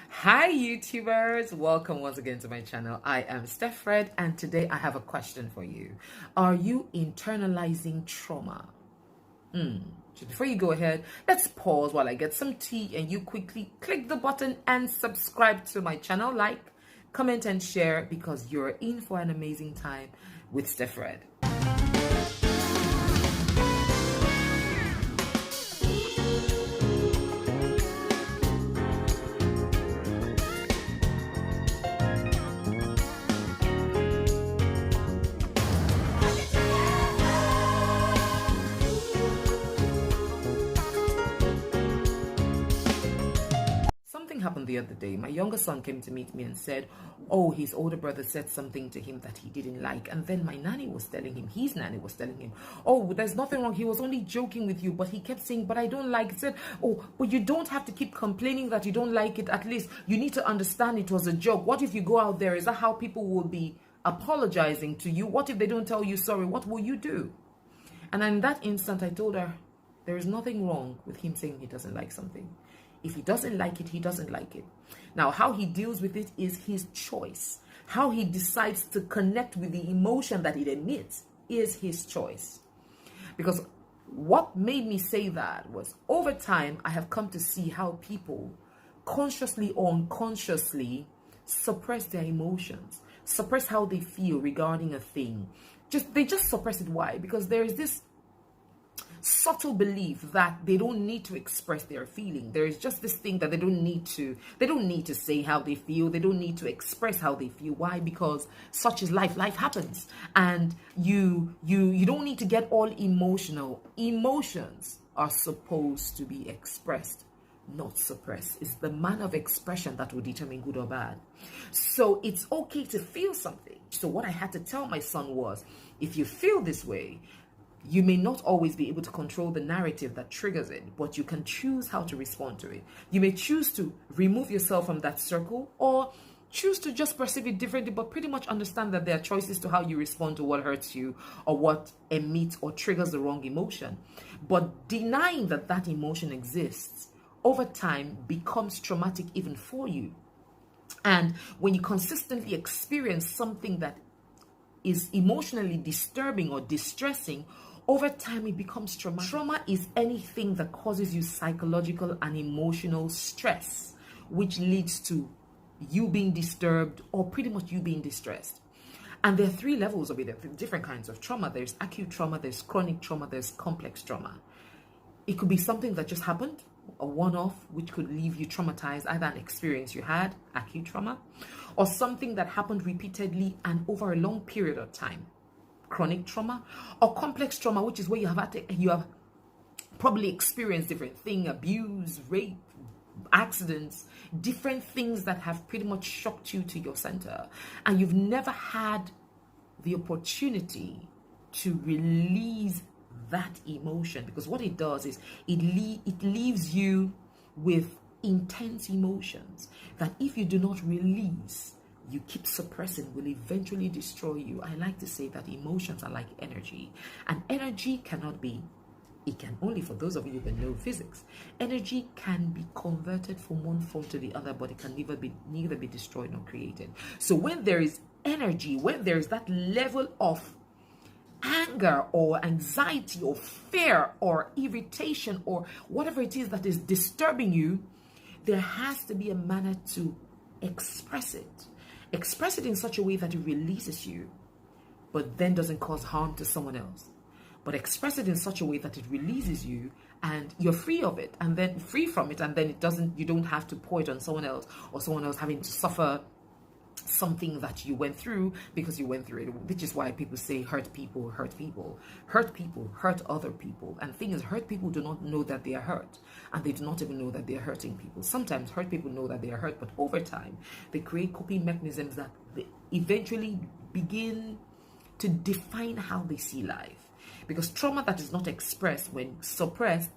Hi YouTubers, welcome once again to my channel. I am StephREDD and today I have a question for you. Are you internalizing trauma? So before you go ahead, let's pause while I get some tea and you quickly click the button and subscribe to my channel, like, comment and share because you're in for an amazing time with StephREDD. Something happened the other day. My younger son came to meet me and said, oh, his older brother said something to him that he didn't like. And then my nanny was telling him, his nanny was telling him, oh, there's nothing wrong. He was only joking with you. But he kept saying, but I don't like it. Said, oh, but you don't have to keep complaining that you don't like it. At least you need to understand it was a joke. What if you go out there? Is that how people will be apologizing to you? What if they don't tell you sorry? What will you do? And in that instant, I told her, there is nothing wrong with him saying he doesn't like something. If he doesn't like it, he doesn't like it. Now, how he deals with it is his choice. How he decides to connect with the emotion that it emits is his choice. Because what made me say that was over time, I have come to see how people consciously or unconsciously suppress their emotions, suppress how they feel regarding a thing. They just suppress it. Why? Because there is this subtle belief that they don't need to express their feeling. There is just this thing that they don't need to say how they feel. They don't need to express how they feel. Why? Because such is life. Life happens, and you don't need to get all emotional. Emotions are supposed to be expressed, not suppressed. It's the manner of expression that will determine good or bad. So it's okay to feel something. So what I had to tell my son was, if you feel this way, you may not always be able to control the narrative that triggers it, but you can choose how to respond to it. You may choose to remove yourself from that circle or choose to just perceive it differently, but pretty much understand that there are choices to how you respond to what hurts you or what emits or triggers the wrong emotion. But denying that that emotion exists over time becomes traumatic even for you. And when you consistently experience something that is emotionally disturbing or distressing, over time it becomes traumatic. Trauma is anything that causes you psychological and emotional stress, which leads to you being disturbed or pretty much you being distressed. And there are three levels of it. There are different kinds of trauma. There's acute trauma, there's chronic trauma, there's complex trauma. It could be something that just happened, a one-off, which could leave you traumatized, either an experience you had, acute trauma, or something that happened repeatedly and over a long period of time, chronic trauma, or complex trauma, which is where you have probably experienced different things, abuse, rape, accidents, different things that have pretty much shocked you to your center, and you've never had the opportunity to release that emotion, because what it does is it leaves you with intense emotions that if you do not release, you keep suppressing, will eventually destroy you. I like to say that emotions are like energy, and energy cannot be, it can only, for those of you who know physics, energy can be converted from one form to the other, but it can neither be destroyed nor created. So when there is energy, when there is that level of anger or anxiety or fear or irritation or whatever it is that is disturbing you, there has to be a manner to express it. Express it in such a way that it releases you, but then doesn't cause harm to someone else. But express it in such a way that it releases you and you're free of it, and then free from it, and then you don't have to pour it on someone else, or someone else having to suffer something that you went through because you went through it, which is why people say hurt people hurt people. Hurt people hurt other people. And the thing is, hurt people do not know that they are hurt, and they do not even know that they are hurting people. Sometimes hurt people know that they are hurt, but over time they create coping mechanisms that they eventually begin to define how they see life. Because trauma that is not expressed, when suppressed,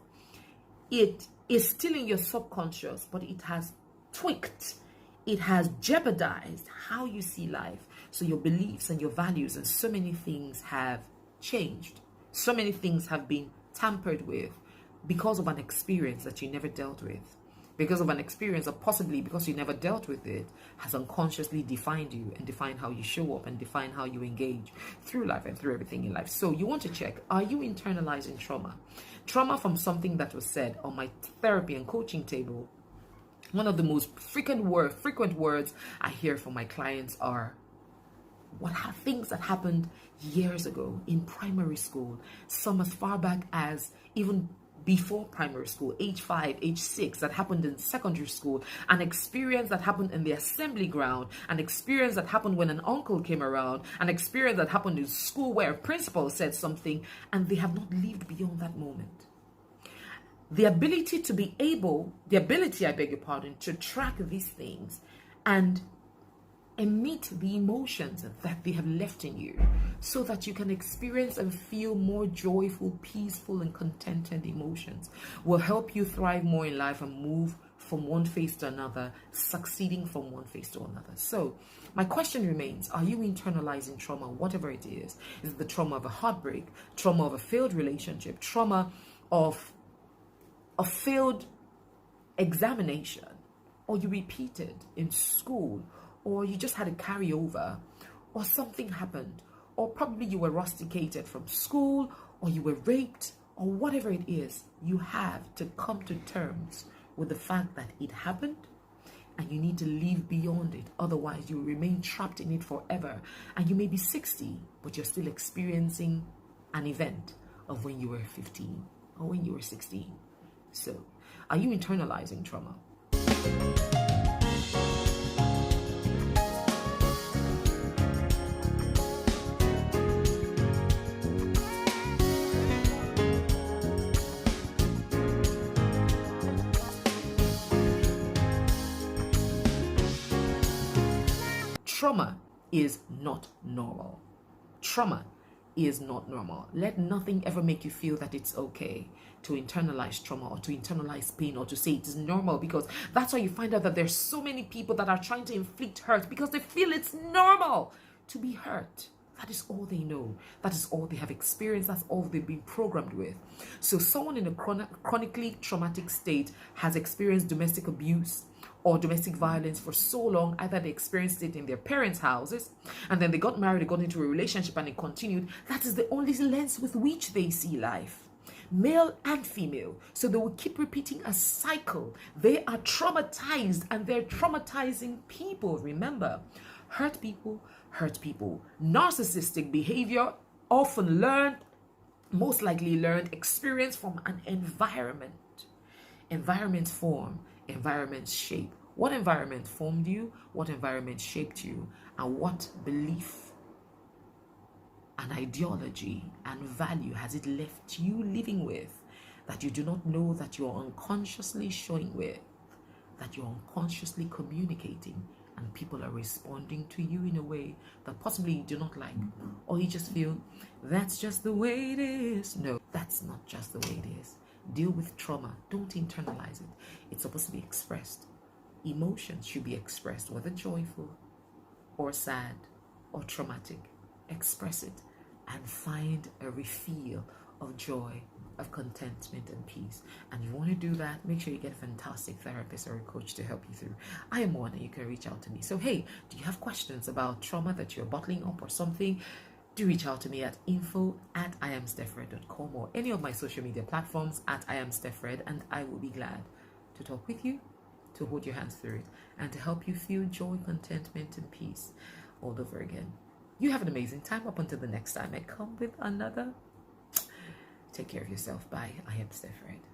it is still in your subconscious, but it has tweaked, it has jeopardized how you see life. So your beliefs and your values and so many things have changed. So many things have been tampered with because of an experience that you never dealt with. because of an experience, or possibly because you never dealt with it, has unconsciously defined you and defined how you show up and define how you engage through life and through everything in life. So you want to check, are you internalizing trauma? Trauma from something that was said on my therapy and coaching table. One of the most frequent words I hear from my clients are, things that happened years ago in primary school, some as far back as even before primary school, age 5, age 6, that happened in secondary school, an experience that happened in the assembly ground, an experience that happened when an uncle came around, an experience that happened in school where a principal said something, and they have not lived beyond that moment. The ability, I beg your pardon, to track these things and emit the emotions that they have left in you so that you can experience and feel more joyful, peaceful, and contented emotions will help you thrive more in life and move from one phase to another, succeeding from one phase to another. So my question remains, are you internalizing trauma, whatever it is? Is it the trauma of a heartbreak, trauma of a failed relationship, trauma of a failed examination, or you repeated in school, or you just had a carryover, or something happened, or probably you were rusticated from school, or you were raped, or whatever it is? You have to come to terms with the fact that it happened and you need to live beyond it. Otherwise, you will remain trapped in it forever. And you may be 60, but you're still experiencing an event of when you were 15 or when you were 16. So, are you internalizing trauma? Trauma is not normal. Trauma is not normal. Let nothing ever make you feel that it's okay to internalize trauma or to internalize pain or to say it is normal, because that's why you find out that there's so many people that are trying to inflict hurt because they feel it's normal to be hurt. That is all they know. That is all they have experienced. That's all they've been programmed with. So someone in a chronically traumatic state has experienced domestic abuse or domestic violence for so long. Either they experienced it in their parents' houses, and then they got married, they got into a relationship, and it continued. That is the only lens with which they see life, male and female. So they will keep repeating a cycle. They are traumatized, and they're traumatizing people. Remember, hurt people hurt people. Narcissistic behavior often most likely learned experience from an environment. Environments form, environments shape. What environment formed you? What environment shaped you? And what belief and ideology and value has it left you living with that you do not know, that you're unconsciously showing with, that you're unconsciously communicating, and people are responding to you in a way that possibly you do not like, or you just feel that's just the way it is? No, that's not just the way it is. Deal with trauma. Don't internalize it. It's supposed to be expressed. Emotions should be expressed, whether joyful or sad or traumatic. Express it and find a refill of joy, of contentment and peace. And you want to do that, make sure you get a fantastic therapist or a coach to help you through. I am one, and you can reach out to me. So hey, do you have questions about trauma that you're bottling up or something? Do reach out to me at info@IamStephREDD.com or any of my social media platforms at IamStephREDD, and I will be glad to talk with you, to hold your hands through it, and to help you feel joy, contentment, and peace all over again. You have an amazing time. Up until the next time I come with another. Take care of yourself. Bye. I am StephREDD.